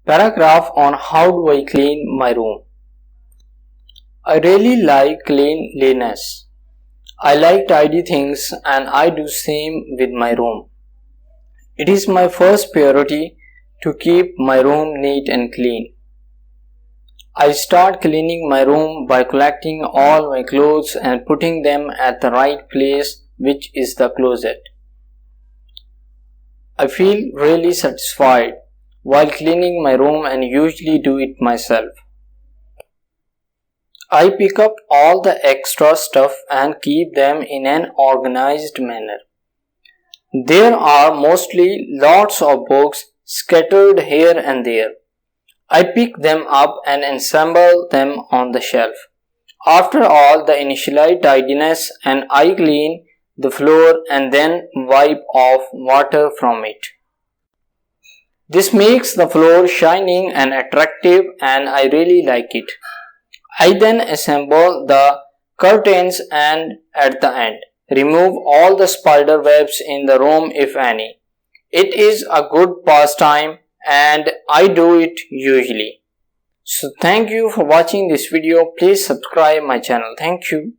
Paragraph on how do I clean my room. I really like cleanliness. I like tidy things and I do same with my room. It is my first priority to keep my room neat and clean. I start cleaning my room by collecting all my clothes and putting them at the right place, which is the closet. I feel really satisfied while cleaning my room and usually do it myself. I pick up all the extra stuff and keep them in an organized manner. There are mostly lots of books scattered here and there. I pick them up and assemble them on the shelf. After all the initial tidiness, and I clean the floor and then wipe off water from it. This makes the floor shining and attractive and I really like it. I then assemble the curtains and at the end, remove all the spider webs in the room if any. It is a good pastime and I do it usually. So thank you for watching this video. Please subscribe my channel. Thank you.